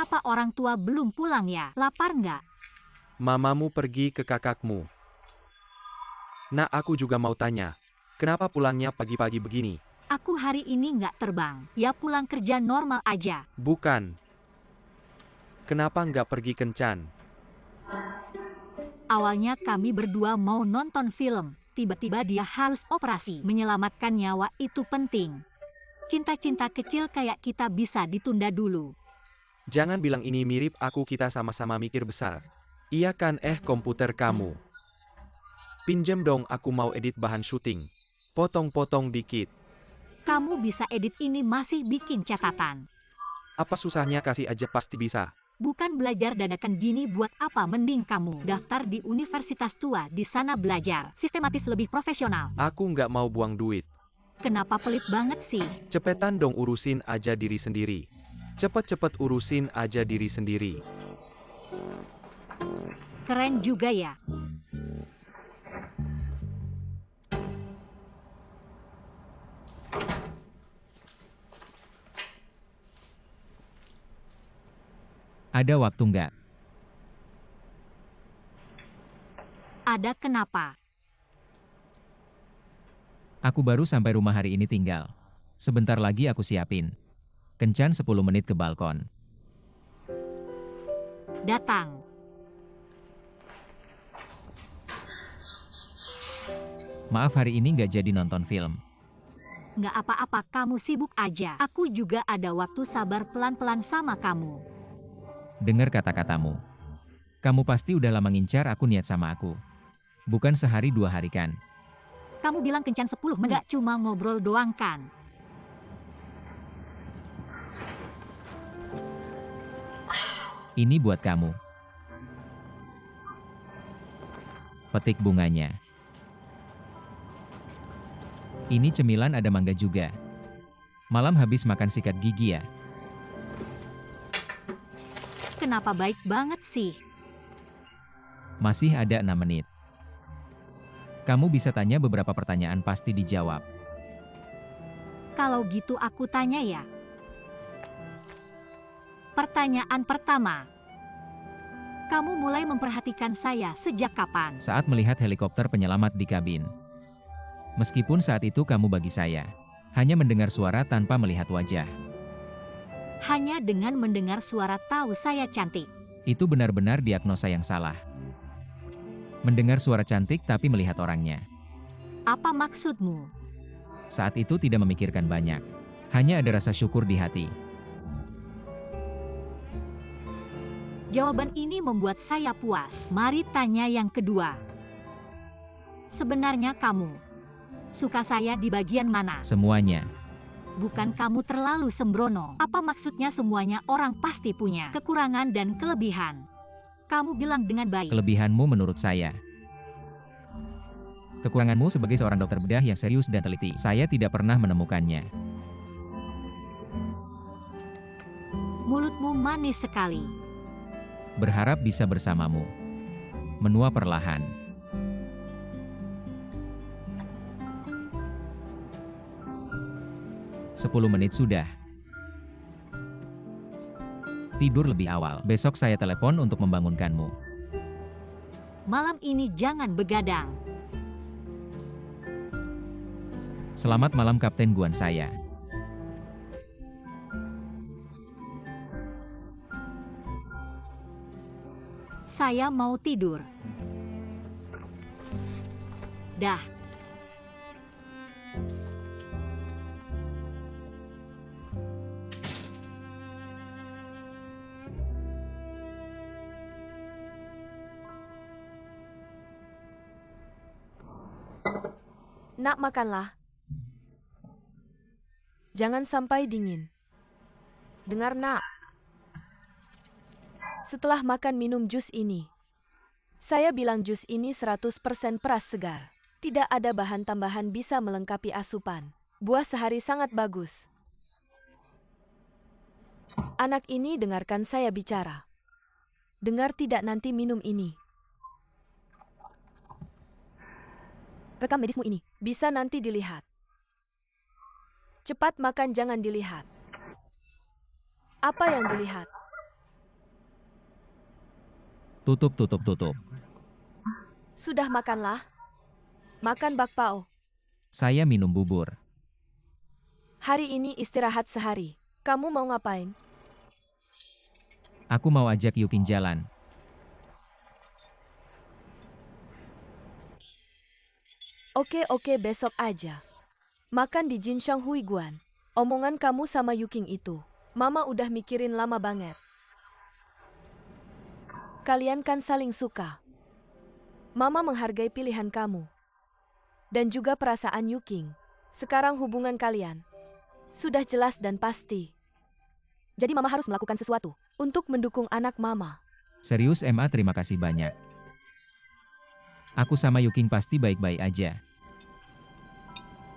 Kenapa orang tua belum pulang ya? Lapar nggak? Mamamu pergi ke kakakmu. Nah, aku juga mau tanya. Kenapa pulangnya pagi-pagi begini? Aku hari ini nggak terbang. Ya pulang kerja normal aja. Bukan. Kenapa nggak pergi kencan? Awalnya kami berdua mau nonton film. Tiba-tiba dia harus operasi. Menyelamatkan nyawa itu penting. Cinta-cinta kecil kayak kita bisa ditunda dulu. Jangan bilang ini mirip aku, kita sama-sama mikir besar. Iya kan, komputer kamu. Pinjem dong, aku mau edit bahan syuting. Potong-potong dikit. Kamu bisa edit ini, masih bikin catatan. Apa susahnya, kasih aja pasti bisa. Bukan belajar dadakan gini buat apa, mending kamu daftar di universitas tua, di sana belajar sistematis lebih profesional. Aku nggak mau buang duit. Kenapa pelit banget sih? Cepetan dong, urusin aja diri sendiri. Cepet-cepet urusin aja diri sendiri. Keren juga ya. Ada waktu nggak? Ada, kenapa? Aku baru sampai rumah hari ini tinggal. Sebentar lagi aku siapin. Kencan 10 menit ke balkon. Datang. Maaf hari ini nggak jadi nonton film. Nggak apa-apa, kamu sibuk aja. Aku juga ada waktu, sabar pelan-pelan sama kamu. Dengar kata-katamu. Kamu pasti udah lama ngincar aku niat sama aku. Bukan sehari 2 hari kan? Kamu bilang kencan 10 menit, nggak cuma ngobrol doang kan? Ini buat kamu. Petik bunganya. Ini cemilan, ada mangga juga. Malam habis makan sikat gigi ya? Kenapa baik banget sih? Masih ada 6 menit. Kamu bisa tanya beberapa pertanyaan, pasti dijawab. Kalau gitu aku tanya ya. Pertanyaan pertama. Kamu mulai memperhatikan saya sejak kapan? Saat melihat helikopter penyelamat di kabin. Meskipun saat itu kamu bagi saya hanya mendengar suara tanpa melihat wajah. Hanya dengan mendengar suara tahu saya cantik. Itu benar-benar diagnosa yang salah. Mendengar suara cantik tapi melihat orangnya. Apa maksudmu? Saat itu tidak memikirkan banyak. Hanya ada rasa syukur di hati. Jawaban ini membuat saya puas. Mari tanya yang kedua. Sebenarnya kamu suka saya di bagian mana? Semuanya. Bukan kamu terlalu sembrono. Apa maksudnya semuanya? Orang pasti punya kekurangan dan kelebihan. Kamu bilang dengan baik. Kelebihanmu menurut saya. Kekuranganmu sebagai seorang dokter bedah yang serius dan teliti. Saya tidak pernah menemukannya. Mulutmu manis sekali. Berharap bisa bersamamu. Menua perlahan. Sepuluh menit sudah. Tidur lebih awal. Besok saya telepon untuk membangunkanmu. Malam ini jangan begadang. Selamat malam Kapten Guan saya. Saya mau tidur. Dah. Nak, makanlah. Jangan sampai dingin. Dengar, nak. Setelah makan minum jus ini. Saya bilang jus ini 100% peras segar. Tidak ada bahan tambahan, bisa melengkapi asupan. Buah sehari sangat bagus. Anak ini, dengarkan saya bicara. Dengar tidak, nanti minum ini. Rekam medismu ini, bisa nanti dilihat. Cepat makan, jangan dilihat. Apa yang dilihat? Tutup, tutup, tutup. Sudah makanlah. Makan bakpao. Saya minum bubur. Hari ini istirahat sehari. Kamu mau ngapain? Aku mau ajak Yuking jalan. Oke, besok aja. Makan di Jinshan Huiguan. Omongan kamu sama Yuking itu. Mama udah mikirin lama banget. Kalian kan saling suka. Mama menghargai pilihan kamu. Dan juga perasaan Yuking. Sekarang hubungan kalian sudah jelas dan pasti. Jadi mama harus melakukan sesuatu untuk mendukung anak mama. Serius MA, terima kasih banyak. Aku sama Yuking pasti baik-baik aja.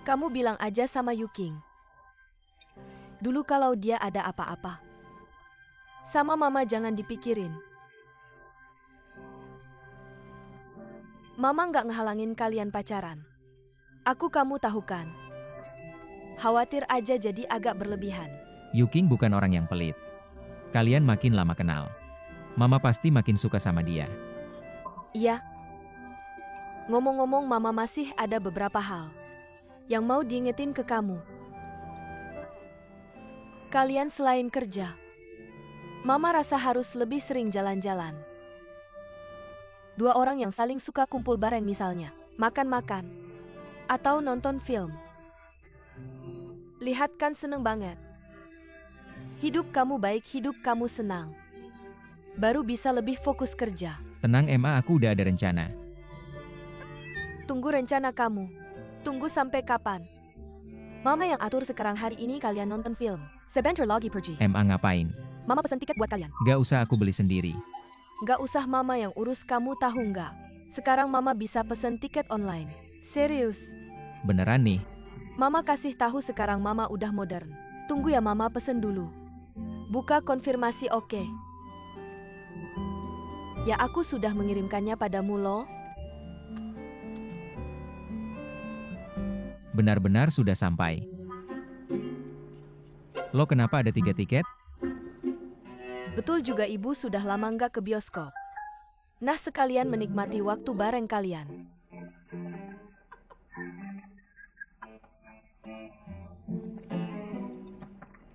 Kamu bilang aja sama Yuking. Dulu kalau dia ada apa-apa. Sama mama jangan dipikirin. Mama nggak ngehalangin kalian pacaran. Aku kamu tahu kan. Khawatir aja jadi agak berlebihan. Yuking bukan orang yang pelit. Kalian makin lama kenal. Mama pasti makin suka sama dia. Iya. Ngomong-ngomong mama masih ada beberapa hal yang mau diingetin ke kamu. Kalian selain kerja, mama rasa harus lebih sering jalan-jalan. Dua orang yang saling suka kumpul bareng misalnya, makan-makan, atau nonton film. Lihat kan seneng banget. Hidup kamu baik, hidup kamu senang. Baru bisa lebih fokus kerja. Tenang MA, aku udah ada rencana. Tunggu rencana kamu. Tunggu sampai kapan? Mama yang atur sekarang. Hari ini kalian nonton film. Sebentar lagi pergi. MA ngapain? Mama pesan tiket buat kalian. Gak usah, aku beli sendiri. Gak usah mama yang urus, kamu tahu nggak? Sekarang mama bisa pesan tiket online. Serius. Beneran nih? Mama kasih tahu sekarang mama udah modern. Tunggu ya mama pesen dulu. Buka konfirmasi oke. Ya aku sudah mengirimkannya padamu loh. Benar-benar sudah sampai. Lo kenapa ada 3 tiket? Betul juga ibu sudah lama nggak ke bioskop. Nah sekalian menikmati waktu bareng kalian.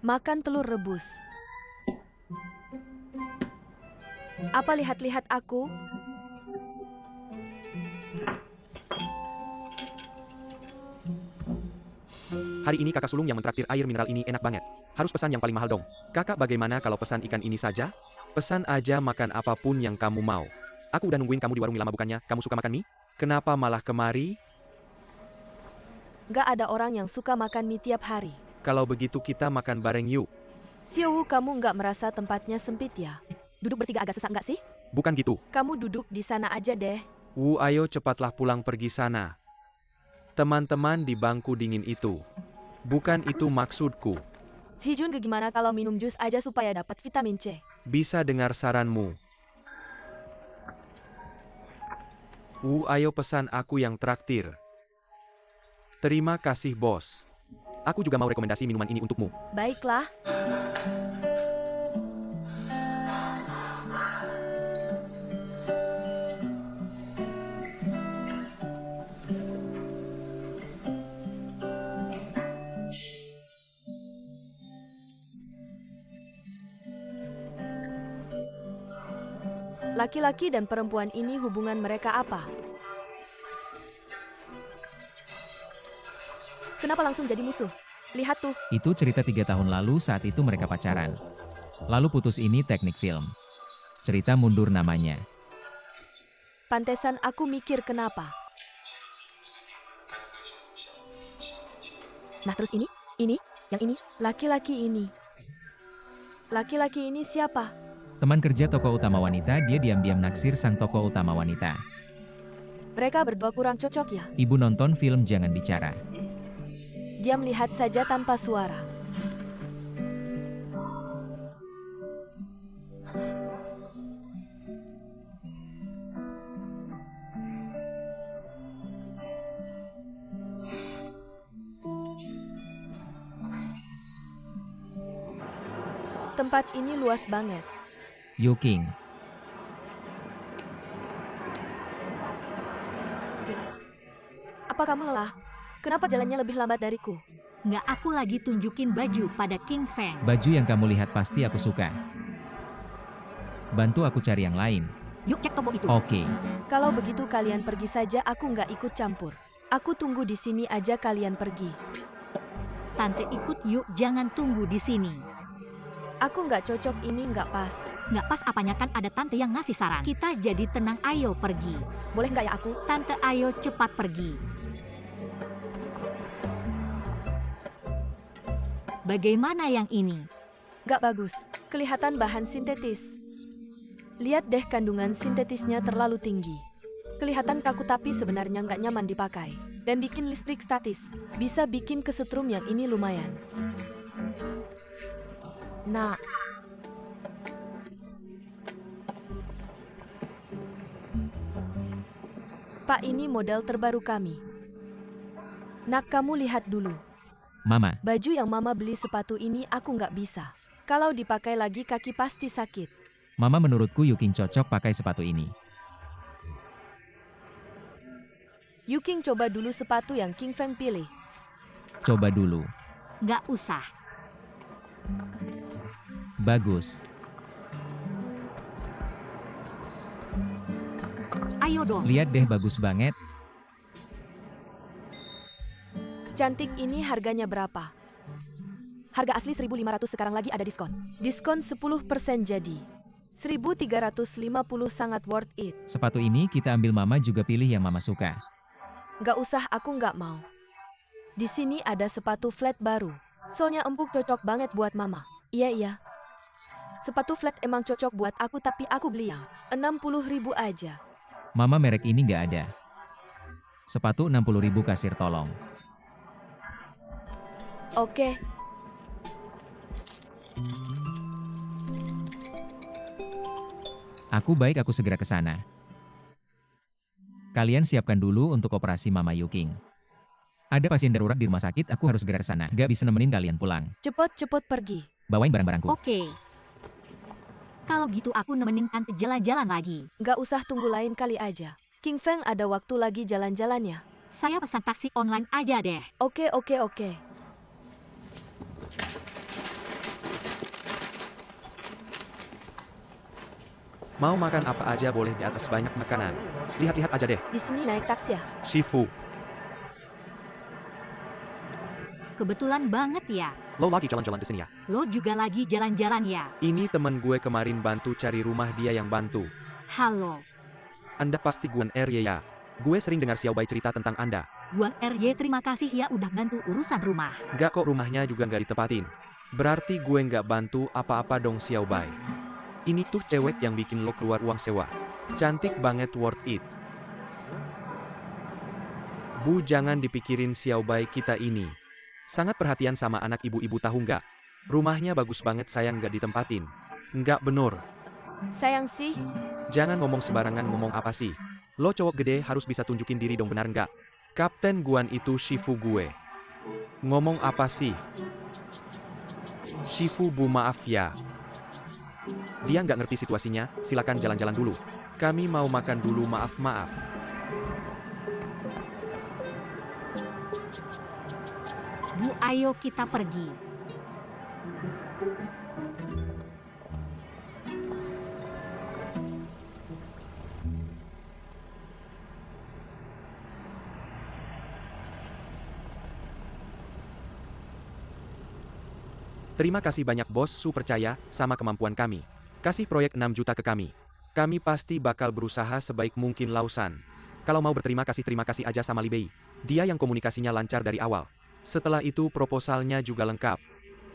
Makan telur rebus. Apa lihat-lihat aku? Hari ini kakak sulung yang mentraktir air mineral ini enak banget. Harus pesan yang paling mahal dong. Kakak bagaimana kalau pesan ikan ini saja? Pesan aja makan apapun yang kamu mau. Aku udah nungguin kamu di warung mie lama bukannya. Kamu suka makan mie? Kenapa malah kemari? Gak ada orang yang suka makan mie tiap hari. Kalau begitu kita makan bareng yuk. Siowu, kamu nggak merasa tempatnya sempit ya? Duduk bertiga agak sesak nggak sih? Bukan gitu. Kamu duduk di sana aja deh. Wu, ayo cepatlah pulang pergi sana. Teman-teman di bangku dingin itu. Bukan itu maksudku. Hijun, gimana kalau minum jus aja supaya dapat vitamin C? Bisa dengar saranmu. Wu, ayo pesan aku yang traktir. Terima kasih bos. Aku juga mau rekomendasi minuman ini untukmu. Baiklah. Laki-laki dan perempuan ini hubungan mereka apa? Kenapa langsung jadi musuh? Lihat tuh. Itu cerita 3 tahun lalu, saat itu mereka pacaran. Lalu putus, ini teknik film. Cerita mundur namanya. Pantesan aku mikir kenapa. Nah terus ini, yang ini, laki-laki ini. Laki-laki ini siapa? Teman kerja tokoh utama wanita, dia diam-diam naksir sang tokoh utama wanita. Mereka berdua kurang cocok ya? Ibu nonton film jangan bicara. Diam, lihat saja tanpa suara. Tempat ini luas banget. Yuking. Apa kamu lelah? Kenapa jalannya lebih lambat dariku? Nggak, aku lagi tunjukin baju pada King Feng. Baju yang kamu lihat pasti aku suka. Bantu aku cari yang lain. Yuk cek toko itu. Oke. Kalau begitu kalian pergi saja, aku nggak ikut campur. Aku tunggu di sini aja, kalian pergi. Tante ikut yuk, jangan tunggu di sini. Aku nggak cocok, ini nggak pas. Nggak pas apanya, kan ada tante yang ngasih saran. Kita jadi tenang, ayo pergi. Boleh nggak ya aku? Tante, ayo cepat pergi. Bagaimana yang ini? Nggak bagus. Kelihatan bahan sintetis. Lihat deh, kandungan sintetisnya terlalu tinggi. Kelihatan kaku tapi sebenarnya nggak nyaman dipakai. Dan bikin listrik statis. Bisa bikin kesetrum, yang ini lumayan. Nah. Pak, ini model terbaru kami. Nak, kamu lihat dulu. Mama, Baju yang Mama beli, sepatu ini aku nggak bisa. Kalau dipakai lagi kaki pasti sakit. Mama menurutku Yuking cocok pakai sepatu ini. Yuking, coba dulu sepatu yang King Feng pilih. Coba dulu. Nggak usah. Bagus. Ayo dong. Lihat deh, bagus banget. Cantik, ini harganya berapa? Harga asli 1.500, sekarang lagi ada diskon. Diskon 10% jadi 1.350, sangat worth it. Sepatu ini kita ambil, Mama juga pilih yang Mama suka. Nggak usah, aku nggak mau. Di sini ada sepatu flat baru. Soalnya empuk, cocok banget buat Mama. Iya. Sepatu flat emang cocok buat aku, tapi aku beli yang 60.000 aja. Mama, merek ini nggak ada. Sepatu 60.000 kasir, tolong. Oke. Aku segera ke sana. Kalian siapkan dulu untuk operasi Mama Yuking. Ada pasien darurat di rumah sakit, aku harus segera ke sana. Gak bisa nemenin kalian pulang. Cepet pergi. Bawain barang-barangku. Oke. Kalau gitu aku nemenin tante jalan-jalan lagi. Nggak usah, tunggu lain kali aja. King Feng ada waktu lagi jalan-jalannya. Saya pesan taksi online aja deh. Oke. Mau makan apa aja boleh, di atas banyak makanan. Lihat-lihat aja deh. Di sini naik taksi ya? Shifu, Kebetulan banget ya. lo lagi jalan-jalan di sini ya? Lo juga lagi jalan-jalan ya? Ini temen gue kemarin bantu cari rumah, dia yang bantu. Halo. Anda pasti Guan RY ya? Gue sering dengar Xiaobai cerita tentang Anda. Guan RY, terima kasih ya udah bantu urusan rumah. Gak kok, rumahnya juga nggak ditempatin. Berarti gue nggak bantu apa-apa dong Xiaobai. Ini tuh cewek yang bikin lo keluar uang sewa. Cantik banget, worth it. Bu, jangan dipikirin Xiaobai kita ini. Sangat perhatian sama anak ibu-ibu, tahu nggak? Rumahnya bagus banget, sayang nggak ditempatin. Nggak bener. Sayang sih. Jangan ngomong sembarangan, ngomong apa sih? Lo cowok gede harus bisa tunjukin diri dong, benar nggak? Kapten Guan itu Shifu gue. Ngomong apa sih? Shifu Bu, maaf ya. Dia nggak ngerti situasinya, silakan jalan-jalan dulu. Kami mau makan dulu, maaf. Bu, ayo kita pergi. Terima kasih banyak bos Su, percaya sama kemampuan kami. Kasih proyek 6 juta ke kami. Kami pasti bakal berusaha sebaik mungkin, Lausan. Kalau mau berterima kasih, terima kasih aja sama Li Bei. Dia yang komunikasinya lancar dari awal. Setelah itu proposalnya juga lengkap.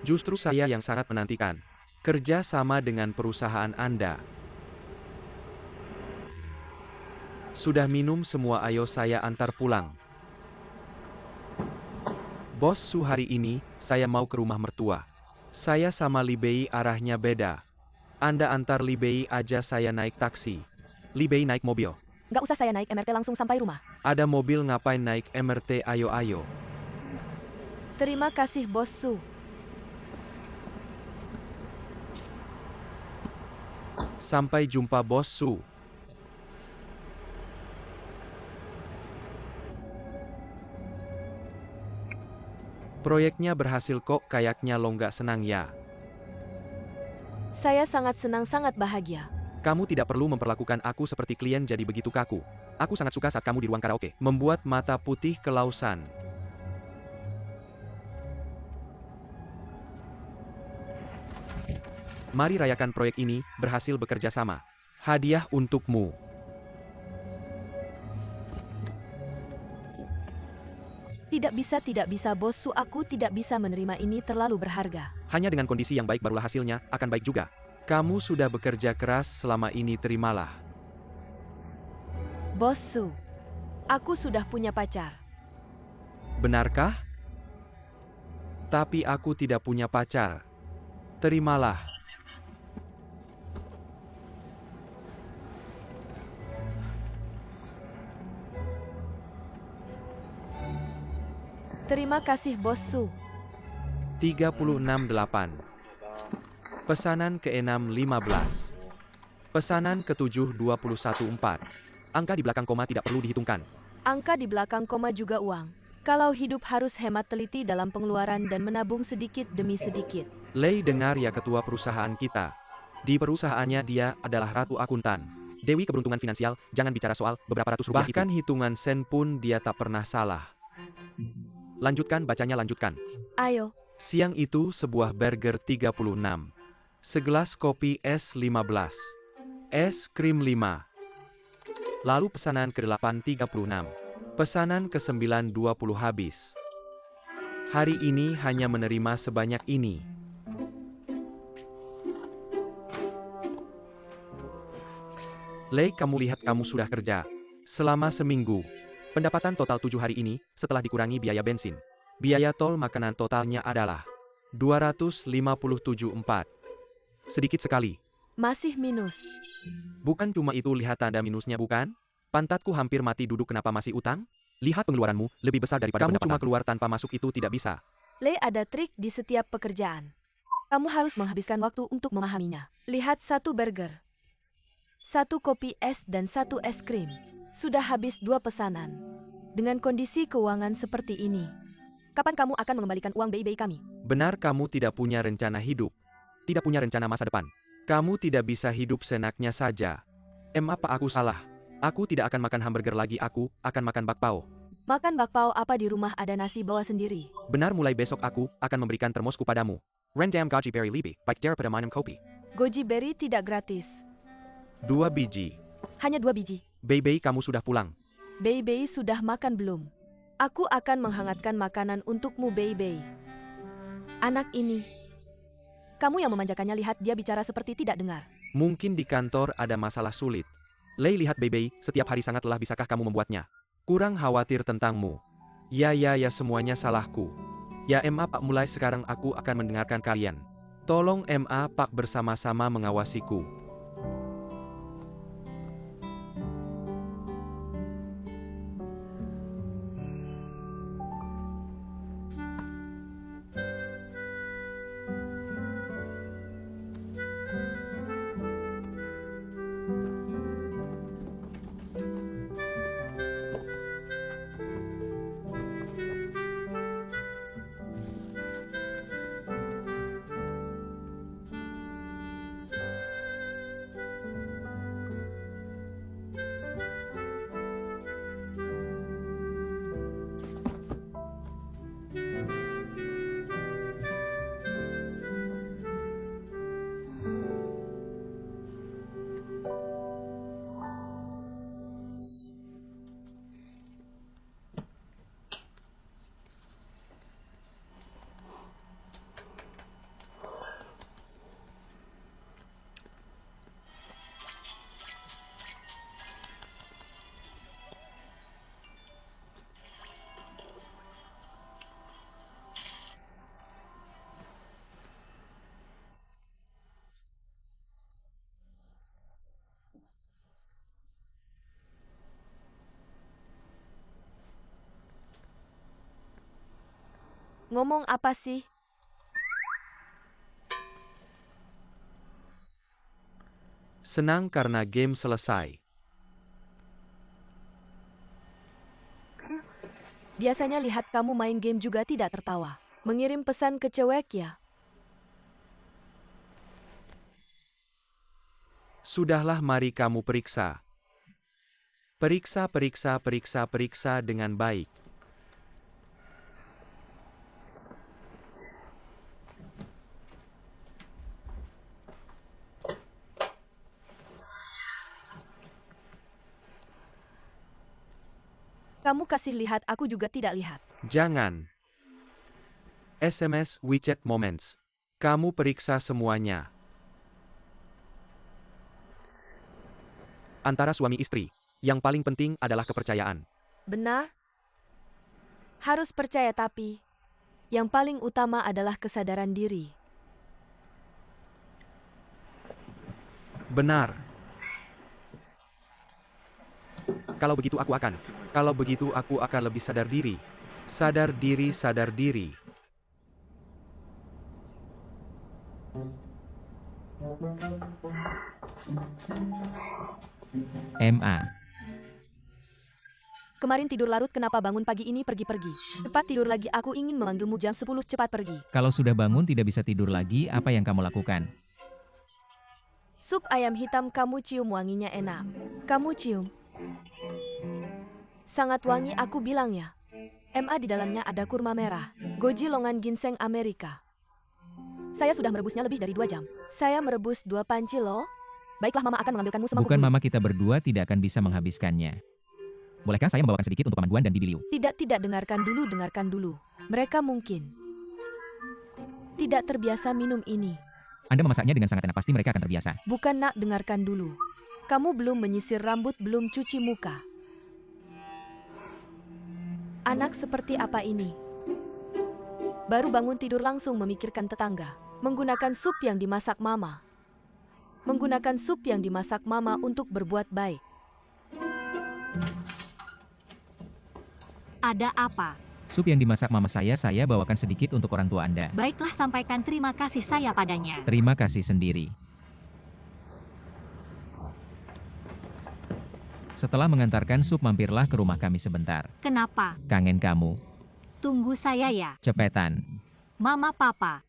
Justru saya yang sangat menantikan kerja sama dengan perusahaan Anda. Sudah minum semua, ayo saya antar pulang. Bos Su, hari ini saya mau ke rumah mertua. Saya sama Li Bei arahnya beda. Anda antar Li Bei aja, saya naik taksi. Li Bei naik mobil. Nggak usah, saya naik MRT langsung sampai rumah. Ada mobil, ngapain naik MRT, ayo. Terima kasih Bos Su. Sampai jumpa Bos Su. Proyeknya berhasil kok, kayaknya lo nggak senang ya. Saya sangat senang, sangat bahagia. Kamu tidak perlu memperlakukan aku seperti klien jadi begitu kaku. Aku sangat suka saat kamu di ruang karaoke, membuat mata putih kelausan. Mari rayakan proyek ini, berhasil bekerja sama. Hadiah untukmu. Tidak bisa bos Su, aku tidak bisa menerima ini, terlalu berharga. Hanya dengan kondisi yang baik barulah hasilnya akan baik juga. Kamu sudah bekerja keras selama ini, terimalah. Bos Su, aku sudah punya pacar. Benarkah? Tapi aku tidak punya pacar. Terimalah. Terima kasih bos Su. 36.8. Pesanan ke-6 15. Pesanan ke-7 21.4. Angka di belakang koma tidak perlu dihitungkan. Angka di belakang koma juga uang. Kalau hidup harus hemat teliti dalam pengeluaran dan menabung sedikit demi sedikit. Lei dengar ya, ketua perusahaan kita. Di perusahaannya dia adalah ratu akuntan. Dewi keberuntungan finansial, jangan bicara soal beberapa ratus rupiah. Bahkan hitungan sen pun dia tak pernah salah. Lanjutkan bacanya, lanjutkan. Ayo. Siang itu sebuah burger 36. Segelas kopi es 15. Es krim 5. Lalu pesanan ke-8 36. Pesanan ke-9 20 habis. Hari ini hanya menerima sebanyak ini. Lei, kamu lihat kamu sudah kerja selama seminggu. Pendapatan total 7 hari ini, setelah dikurangi biaya bensin. Biaya tol makanan totalnya adalah 257,4. Sedikit sekali. Masih minus. Bukan cuma itu, lihat tanda minusnya bukan? Pantatku hampir mati duduk, kenapa masih utang? Lihat pengeluaranmu, lebih besar daripada kamu pendapatan. Cuma keluar tanpa masuk itu tidak bisa. Lei, ada trik di setiap pekerjaan. Kamu harus menghabiskan waktu untuk memahaminya. Lihat, 1 burger, 1 kopi es dan 1 es krim. Sudah habis 2 pesanan. Dengan kondisi keuangan seperti ini, kapan kamu akan mengembalikan uang BI kami? Benar, kamu tidak punya rencana hidup. Tidak punya rencana masa depan. Kamu tidak bisa hidup senaknya saja. Apa aku salah? Aku tidak akan makan hamburger lagi, aku akan makan bakpao. Makan bakpao apa, di rumah ada nasi, bawa sendiri. Benar, mulai besok aku akan memberikan termosku padamu. Rendam goji berry libi, baik daripada minum kopi. Goji berry tidak gratis. 2 biji. Hanya 2 biji. Baby, kamu sudah pulang. Baby sudah makan belum? Aku akan menghangatkan makanan untukmu, Baby. Anak ini. Kamu yang memanjakannya, lihat dia bicara seperti tidak dengar. Mungkin di kantor ada masalah sulit. Lei, lihat Baby, setiap hari sangat lelah, bisakah kamu membuatnya kurang khawatir tentangmu? Ya, semuanya salahku. Ya Pak, mulai sekarang aku akan mendengarkan kalian. Tolong Pak bersama-sama mengawasiku. Ngomong apa sih? Senang karena game selesai. Biasanya lihat kamu main game juga tidak tertawa. Mengirim pesan ke cewek ya? Sudahlah, mari kamu periksa. Periksa dengan baik. Kamu kasih lihat, aku juga tidak lihat. Jangan. SMS WeChat Moments. Kamu periksa semuanya. Antara suami istri, yang paling penting adalah kepercayaan. Benar? Harus percaya, tapi yang paling utama adalah kesadaran diri. Benar. Kalau begitu aku akan lebih sadar diri. Sadar diri. MA. Kemarin tidur larut, kenapa bangun pagi ini pergi-pergi? Cepat tidur lagi, aku ingin memanggilmu jam 10, cepat pergi. Kalau sudah bangun tidak bisa tidur lagi, apa yang kamu lakukan? Sup ayam hitam, kamu cium wanginya enak. Kamu cium. Sangat wangi, aku bilang ya. MA di dalamnya ada kurma merah, goji longan ginseng Amerika. Saya sudah merebusnya lebih dari 2 jam. Saya merebus 2 panci loh. Baiklah, Mama akan mengambilkanmu semangkuk Bukan dulu. mama, kita berdua tidak akan bisa menghabiskannya. Bolehkah saya membawakan sedikit untuk Paman Guan dan Bibi Liu? Tidak, dengarkan dulu. Mereka mungkin tidak terbiasa minum ini. Anda memasaknya dengan sangat enak, pasti mereka akan terbiasa. Bukan, Nak, dengarkan dulu. Kamu belum menyisir rambut, belum cuci muka. Anak seperti apa ini? Baru bangun tidur langsung memikirkan tetangga. Menggunakan sup yang dimasak Mama. Menggunakan sup yang dimasak Mama untuk berbuat baik. Ada apa? Sup yang dimasak mama saya bawakan sedikit untuk orang tua Anda. Baiklah, sampaikan terima kasih saya padanya. Terima kasih sendiri. Setelah mengantarkan sup, mampirlah ke rumah kami sebentar. Kenapa? Kangen kamu. Tunggu saya ya. Cepetan. Mama, Papa.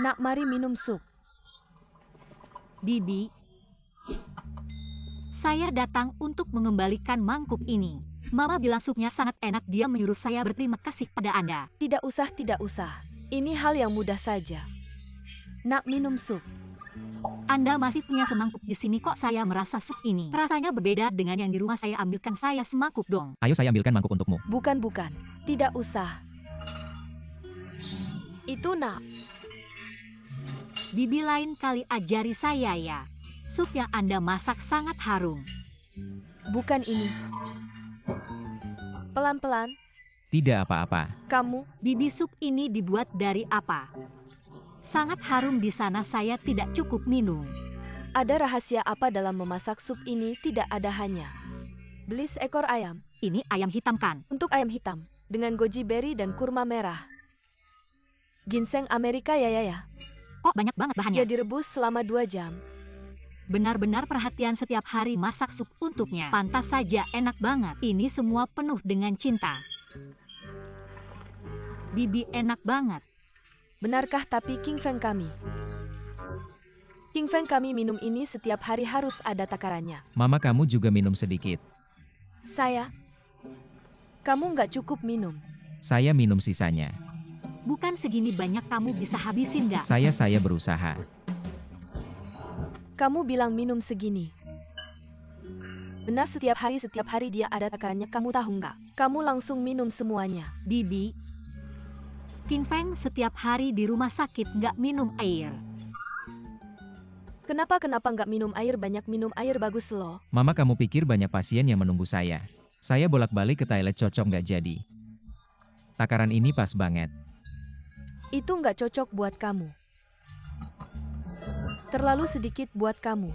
Nak, mari minum sup. Bibi. Saya datang untuk mengembalikan mangkuk ini. Mama bilang supnya sangat enak, dia menyuruh saya berterima kasih pada Anda. Tidak usah. Ini hal yang mudah saja. Nak, minum sup. Anda masih punya semangkuk di sini, kok saya merasa sup ini rasanya berbeda dengan yang di rumah saya. Ambilkan saya semangkuk dong. Ayo saya ambilkan mangkuk untukmu. Bukan. Tidak usah. Itu, Nak. Bibi, lain kali ajari saya ya. Sup yang Anda masak sangat harum. Bukan ini. Pelan-pelan. Tidak apa-apa. Kamu, Bibi, sup ini dibuat dari apa? Sangat harum di sana, saya tidak cukup minum. ada rahasia apa dalam memasak sup ini? Tidak ada, hanya beli seekor ayam. Ini ayam hitam kan? Untuk ayam hitam, dengan goji berry dan kurma merah. Ginseng Amerika ya. Kok banyak banget Dia bahannya? direbus selama 2 jam. Benar-benar perhatian setiap hari masak sup untuknya. Pantas saja enak banget. Ini semua penuh dengan cinta. Bibi, enak banget. Benarkah? Tapi King Feng kami minum ini setiap hari, harus ada takarannya. Mama, kamu juga minum sedikit. Kamu nggak cukup minum. Saya minum sisanya. Bukan segini banyak, kamu bisa habisin nggak? Saya berusaha. Kamu bilang minum segini. Benar, setiap hari dia ada takarannya, kamu tahu nggak? Kamu langsung minum semuanya. Bibi, King Feng setiap hari di rumah sakit nggak minum air. Kenapa nggak minum air? Banyak minum air, bagus loh. Mama, kamu pikir banyak pasien yang menunggu saya. Saya bolak-balik ke toilet, cocok nggak jadi. Takaran ini pas banget. Itu nggak cocok buat kamu. Terlalu sedikit buat kamu.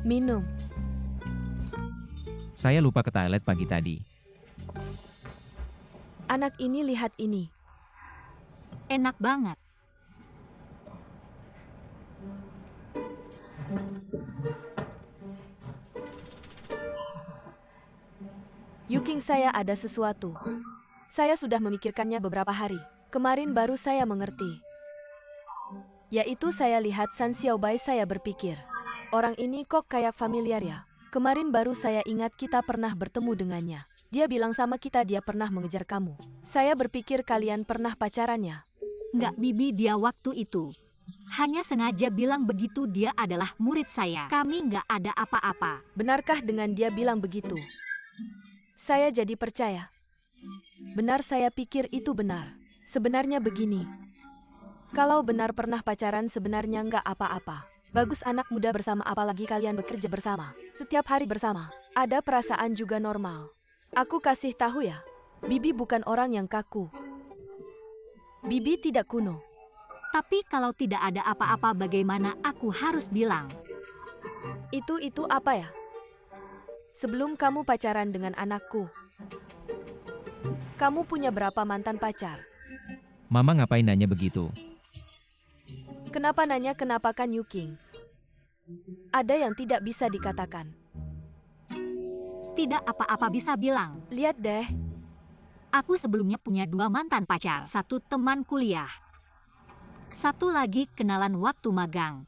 Minum. Saya lupa ke toilet pagi tadi. Anak ini, lihat ini. Enak banget. Yuking, saya ada sesuatu. Saya sudah memikirkannya beberapa hari. Kemarin baru saya mengerti. Yaitu saya lihat San Xiaobai, saya berpikir, orang ini kok kayak familiar ya. Kemarin baru saya ingat kita pernah bertemu dengannya. Dia bilang sama kita dia pernah mengejar kamu. Saya berpikir kalian pernah pacarannya. Nggak, Bibi, dia waktu itu hanya sengaja bilang begitu, dia adalah murid saya. Kami nggak ada apa-apa. Benarkah dengan dia bilang begitu? Saya jadi percaya. Benar, saya pikir itu benar. Sebenarnya begini. Kalau benar pernah pacaran sebenarnya nggak apa-apa. Bagus anak muda bersama, apalagi kalian bekerja bersama. Setiap hari bersama. Ada perasaan juga normal. Aku kasih tahu ya. Bibi bukan orang yang kaku. Bibi tidak kuno. Tapi kalau tidak ada apa-apa, bagaimana aku harus bilang? Itu apa ya? Sebelum kamu pacaran dengan anakku, kamu punya berapa mantan pacar? Mama ngapain nanya begitu? Kenapa nanya kenapa kan Yuking? Ada yang tidak bisa dikatakan. Tidak apa-apa, bisa bilang. Lihat deh. Aku sebelumnya punya 2 mantan pacar. 1 teman kuliah. 1 lagi kenalan waktu magang.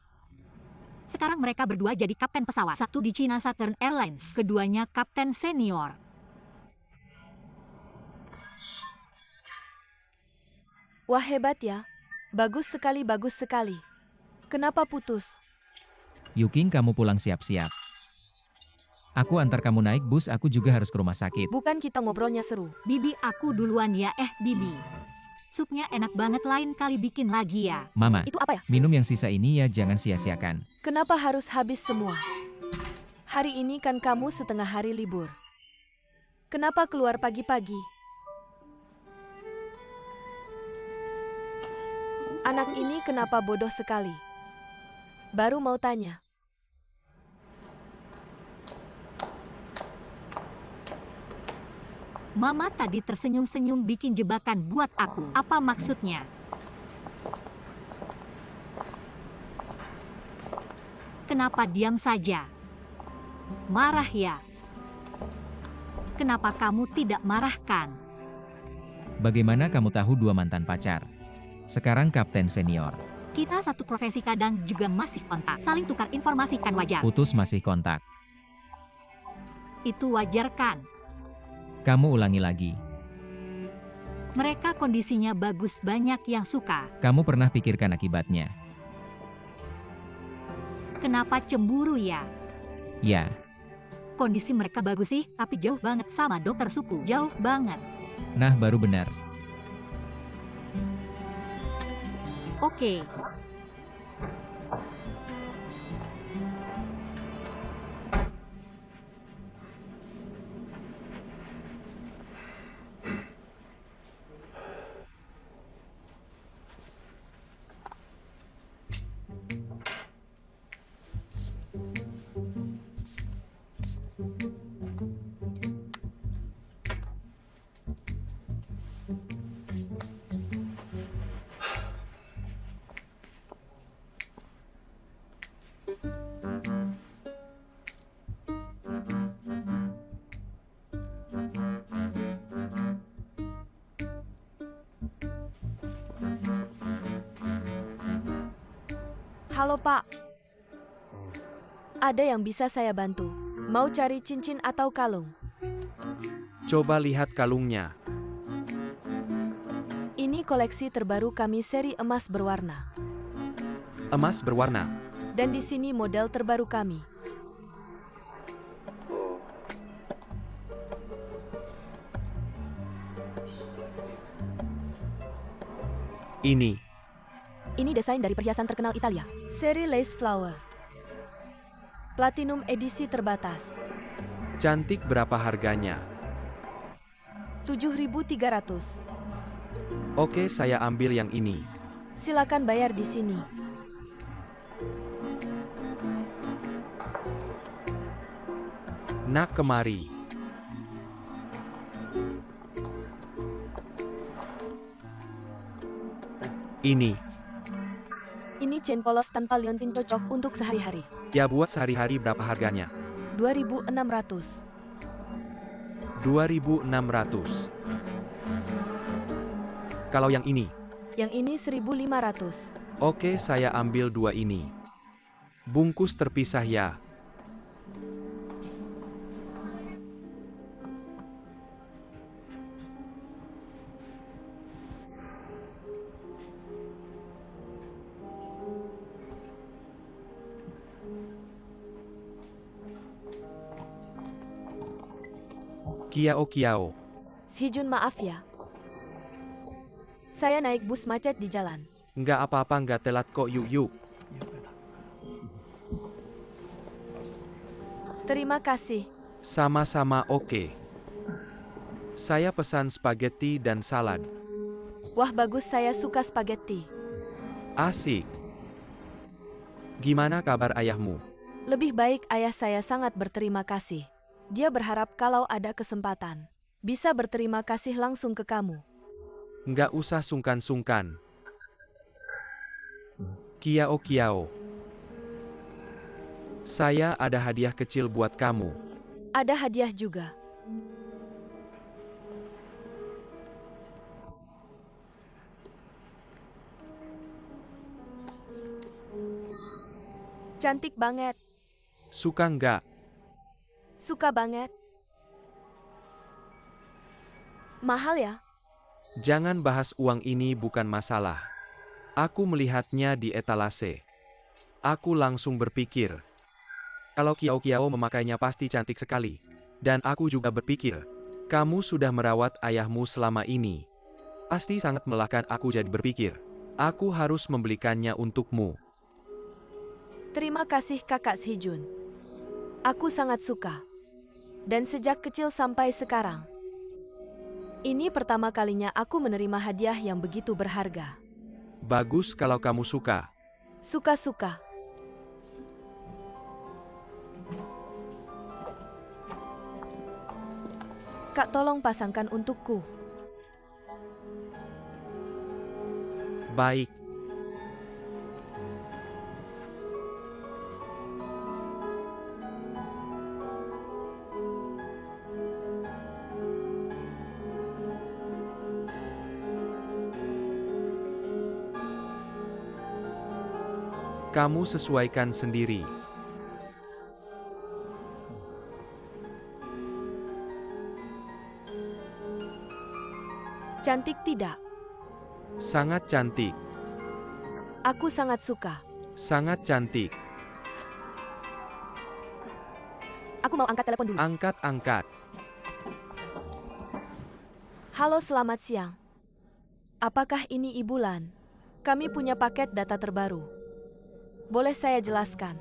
Sekarang mereka berdua jadi kapten pesawat. 1 di China Southern Airlines. Keduanya kapten senior. Wah, hebat ya. Bagus sekali, bagus sekali. Kenapa putus? Yuking, kamu pulang siap-siap. Aku antar kamu naik bus, aku juga harus ke rumah sakit. Bukan kita ngobrolnya seru. Bibi, aku duluan ya. Bibi. Supnya enak banget, lain kali bikin lagi ya. Mama, Itu apa ya? minum yang sisa ini ya, jangan sia-siakan. Kenapa harus habis semua? Hari ini kan kamu setengah hari libur. Kenapa keluar pagi-pagi? Anak ini kenapa bodoh sekali? Baru mau tanya. Mama tadi tersenyum-senyum bikin jebakan buat aku. Apa maksudnya? Kenapa diam saja? Marah ya? Kenapa kamu tidak marahkan? Bagaimana kamu tahu 2 mantan pacar? Sekarang kapten senior. Kita satu profesi, kadang juga masih kontak. Saling tukar informasi kan wajar. Putus masih kontak. Itu wajar kan? Kamu ulangi lagi. Mereka kondisinya bagus, banyak yang suka. Kamu pernah pikirkan akibatnya? Kenapa cemburu ya? Ya, Kondisi mereka bagus sih, tapi jauh banget sama dokter suku. Jauh banget. nah baru benar. Oke. Halo Pak. Ada yang bisa saya bantu? Mau cari cincin atau kalung? Coba lihat kalungnya. Ini koleksi terbaru kami, seri emas berwarna. Emas berwarna. Dan di sini model terbaru kami. Ini desain dari perhiasan terkenal Italia. Seri Lace Flower. Platinum edisi terbatas. Cantik, berapa harganya? 7.300. Oke, saya ambil yang ini. Silakan bayar di sini. Nak, kemari. Ini chain polos tanpa liontin, cocok untuk sehari-hari. Ya, buat sehari-hari berapa harganya? 2.600. 2.600. Kalau yang ini? Yang ini 1.500. Oke, saya ambil 2 ini. Bungkus terpisah ya. Kiao. Si Jun, maaf ya. Saya naik bus macet di jalan. Nggak apa-apa, nggak telat kok, yuk. Terima kasih. Sama-sama, oke. Saya pesan spaghetti dan salad. Wah, bagus, saya suka spaghetti. Asik. Gimana kabar ayahmu? Lebih baik, ayah saya sangat berterima kasih. Dia berharap kalau ada kesempatan, bisa berterima kasih langsung ke kamu. Nggak usah sungkan-sungkan. Kiao. Saya ada hadiah kecil buat kamu. Ada hadiah juga. Cantik banget. Suka nggak? Suka banget. Mahal ya? Jangan bahas uang, ini bukan masalah. Aku melihatnya di etalase. Aku langsung berpikir, kalau Kiao memakainya pasti cantik sekali. Dan aku juga berpikir, kamu sudah merawat ayahmu selama ini. Pasti sangat melelahkan. Aku jadi berpikir, aku harus membelikannya untukmu. Terima kasih kakak Si-jun. Aku sangat suka. Dan sejak kecil sampai sekarang, ini pertama kalinya aku menerima hadiah yang begitu berharga. Bagus kalau kamu suka. Suka-suka. Kak, tolong pasangkan untukku. Baik. Kamu sesuaikan sendiri. Cantik tidak? Sangat cantik. Aku sangat suka. Sangat cantik. Aku mau angkat telepon dulu. Angkat. Halo, selamat siang. Apakah ini Ibu Lan? Kami punya paket data terbaru. Boleh saya jelaskan?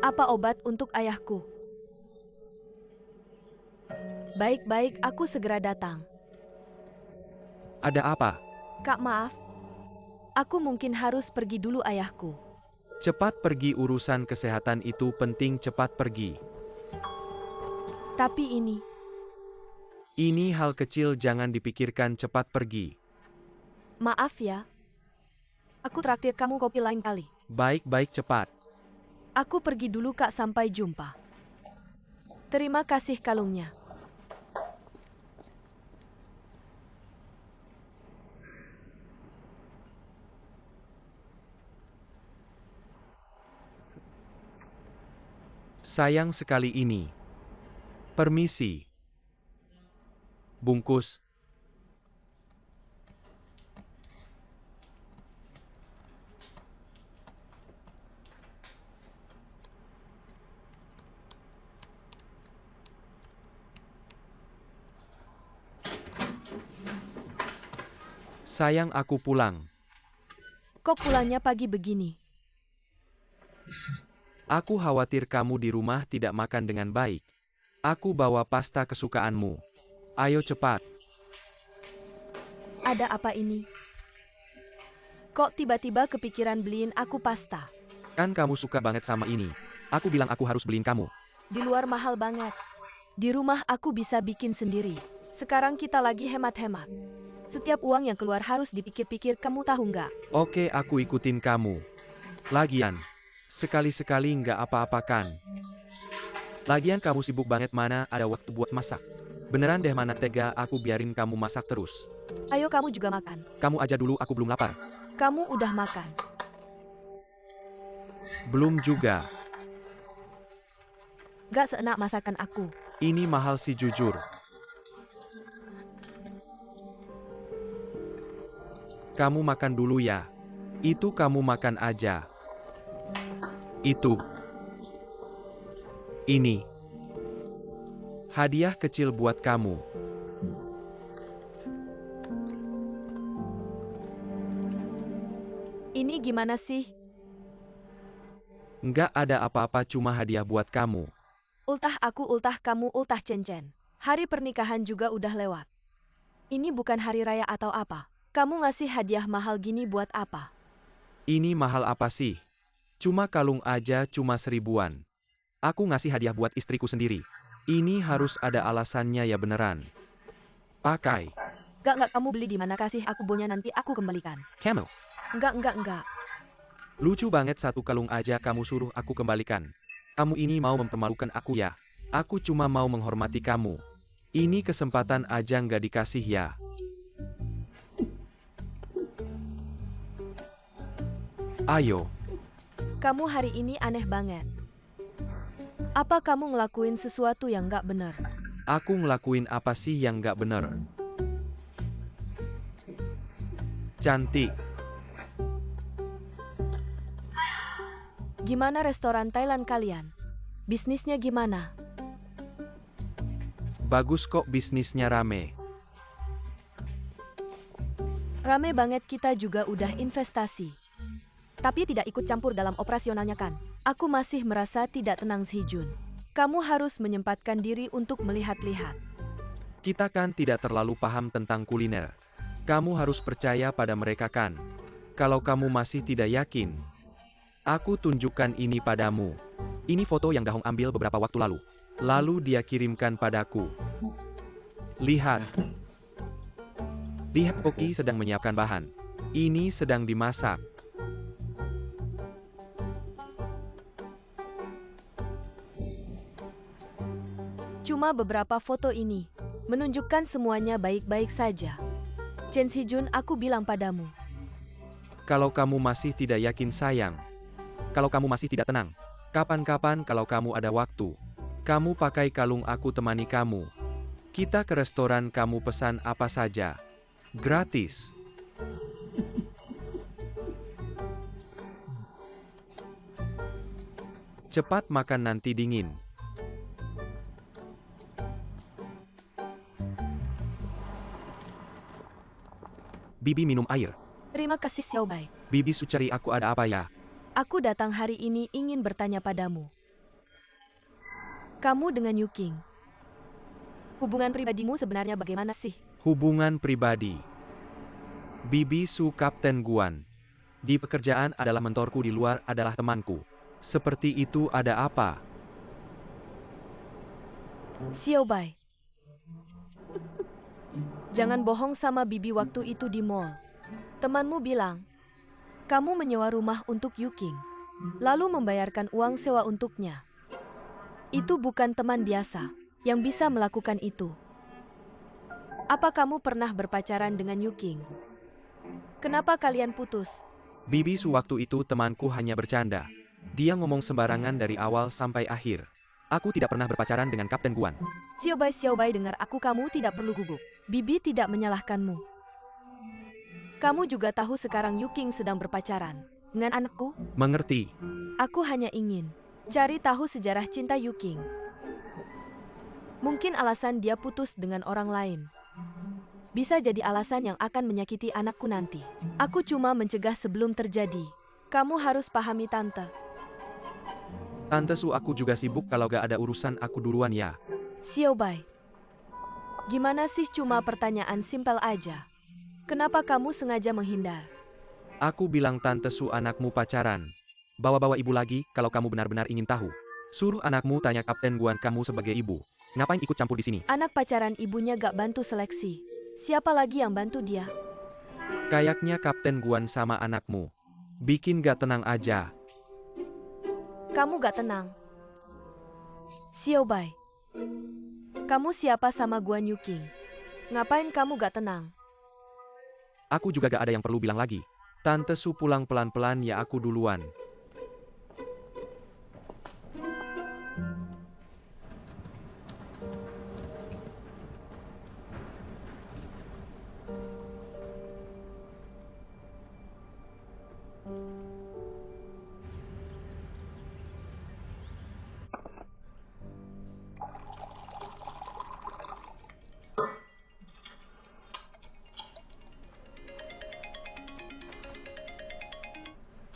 Apa obat untuk ayahku? Baik, aku segera datang. Ada apa? Kak, maaf. Aku mungkin harus pergi dulu, ayahku. Cepat pergi, urusan kesehatan itu penting, cepat pergi. Tapi ini, Ini hal kecil, jangan dipikirkan, cepat pergi. maaf ya. Aku traktir kamu kopi lain kali. Baik, cepat. Aku pergi dulu, Kak, sampai jumpa. Terima kasih kalungnya. Sayang sekali ini. Permisi. Bungkus. Sayang, aku pulang. Kok pulangnya pagi begini? Aku khawatir kamu di rumah tidak makan dengan baik. Aku bawa pasta kesukaanmu. Ayo cepat. Ada apa ini? Kok tiba-tiba kepikiran beliin aku pasta? Kan kamu suka banget sama ini. Aku bilang aku harus beliin kamu. Di luar mahal banget. Di rumah aku bisa bikin sendiri. Sekarang kita lagi hemat-hemat. Setiap uang yang keluar harus dipikir-pikir, kamu tahu nggak? Oke, aku ikutin kamu. Lagian, sekali-sekali nggak apa-apa kan? Lagian kamu sibuk banget, mana ada waktu buat masak. Beneran deh, mana tega aku biarin kamu masak terus. Ayo kamu juga makan. Kamu aja dulu, aku belum lapar. Kamu udah makan. Belum juga. Gak seenak masakan aku. Ini mahal sih jujur. Kamu makan dulu ya. Itu kamu makan aja. Itu. Ini. Hadiah kecil buat kamu. Ini gimana sih? Nggak ada apa-apa, cuma hadiah buat kamu. Ultah aku, ultah kamu, ultah Cen-Cen. Hari pernikahan juga udah lewat. Ini bukan hari raya atau apa. Kamu ngasih hadiah mahal gini buat apa? Ini mahal apa sih? Cuma kalung aja cuma 1000-an. Aku ngasih hadiah buat istriku sendiri. Ini harus ada alasannya ya, beneran. Pakai. Enggak, kamu beli di mana, kasih aku bonya, nanti aku kembalikan. Camel. Enggak. Lucu banget, satu kalung aja kamu suruh aku kembalikan. Kamu ini mau mempermalukan aku ya? Aku cuma mau menghormati kamu. Ini kesempatan aja nggak dikasih ya? Ayo. Kamu hari ini aneh banget. Apa kamu ngelakuin sesuatu yang nggak benar? Aku ngelakuin apa sih yang nggak bener? Cantik. Gimana restoran Thailand kalian? Bisnisnya gimana? Bagus kok, bisnisnya rame. Rame banget, kita juga udah investasi. Tapi tidak ikut campur dalam operasionalnya kan? Aku masih merasa tidak tenang, Sihjun. Kamu harus menyempatkan diri untuk melihat-lihat. Kita kan tidak terlalu paham tentang kuliner. Kamu harus percaya pada mereka kan? Kalau kamu masih tidak yakin, aku tunjukkan ini padamu. Ini foto yang Dahong ambil beberapa waktu lalu. Lalu dia kirimkan padaku. Lihat. Lihat, Koki sedang menyiapkan bahan. Ini sedang dimasak. Cuma beberapa foto ini menunjukkan semuanya baik-baik saja. Chen Sihjun, aku bilang padamu. Kalau kamu masih tidak yakin, sayang. Kalau kamu masih tidak tenang. Kapan-kapan kalau kamu ada waktu, kamu pakai kalung aku temani kamu. Kita ke restoran, kamu pesan apa saja. Gratis. Cepat makan, nanti dingin. Bibi minum air. Terima kasih, Xiaobai. Bibi Sucari, aku ada apa ya? Aku datang hari ini ingin bertanya padamu. Kamu dengan Yuking, hubungan pribadimu sebenarnya bagaimana sih? Hubungan pribadi. Bibi Su, Kapten Guan. Di pekerjaan adalah mentorku, di luar adalah temanku. Seperti itu, ada apa? Xiaobai, jangan bohong sama Bibi waktu itu di mall. Temanmu bilang, kamu menyewa rumah untuk Yuking, lalu membayarkan uang sewa untuknya. Itu bukan teman biasa yang bisa melakukan itu. Apa kamu pernah berpacaran dengan Yuking? Kenapa kalian putus? Bibi Su, waktu itu temanku hanya bercanda. Dia ngomong sembarangan dari awal sampai akhir. Aku tidak pernah berpacaran dengan Kapten Guan. Xiaobai, dengar aku, kamu tidak perlu gugup. Bibi tidak menyalahkanmu. Kamu juga tahu sekarang Yuking sedang berpacaran dengan anakku? Mengerti. Aku hanya ingin cari tahu sejarah cinta Yuking. Mungkin alasan dia putus dengan orang lain. Bisa jadi alasan yang akan menyakiti anakku nanti. Aku cuma mencegah sebelum terjadi. Kamu harus pahami, Tante. Tante Su, aku juga sibuk, kalau gak ada urusan aku duluan ya. Xiaobai, gimana sih, cuma pertanyaan simpel aja. Kenapa kamu sengaja menghindar? Aku bilang Tante Su, anakmu pacaran. Bawa-bawa ibu lagi, kalau kamu benar-benar ingin tahu. Suruh anakmu tanya Kapten Guan, kamu sebagai ibu. Ngapain ikut campur di sini? Anak pacaran ibunya gak bantu seleksi. Siapa lagi yang bantu dia? Kayaknya Kapten Guan sama anakmu. Bikin gak tenang aja. Kamu gak tenang. Xiaobai, kamu siapa sama Guan Yuking? Ngapain kamu gak tenang? Aku juga gak ada yang perlu bilang lagi. Tante Su pulang pelan-pelan ya aku duluan.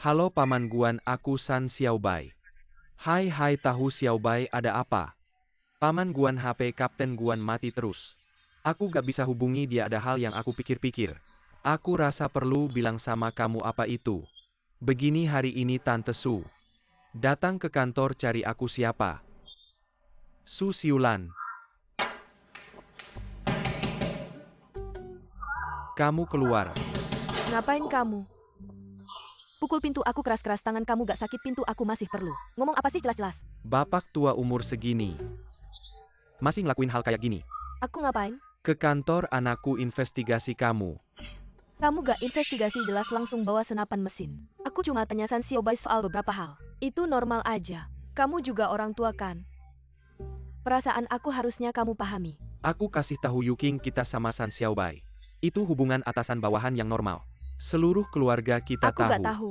Halo Paman Guan, aku San Xiaobai. Hai tahu Xiaobai, ada apa? Paman Guan, HP Kapten Guan mati terus. Aku gak bisa hubungi dia, ada hal yang aku pikir-pikir. Aku rasa perlu bilang sama kamu apa itu. Begini, hari ini Tante Su datang ke kantor cari aku. Siapa? Su Siulan. Kamu keluar. Ngapain kamu? Pukul pintu aku keras-keras, tangan kamu gak sakit, pintu aku masih perlu. Ngomong apa sih jelas-jelas? Bapak tua umur segini masih ngelakuin hal kayak gini. Aku ngapain? Ke kantor anakku investigasi kamu. Kamu gak investigasi, jelas langsung bawa senapan mesin. Aku cuma tanya San Xiaobai soal beberapa hal. Itu normal aja. Kamu juga orang tua kan? Perasaan aku harusnya kamu pahami. Aku kasih tahu Yuking kita sama San Xiaobai. Itu hubungan atasan bawahan yang normal. Seluruh keluarga kita Aku tahu. gak tahu.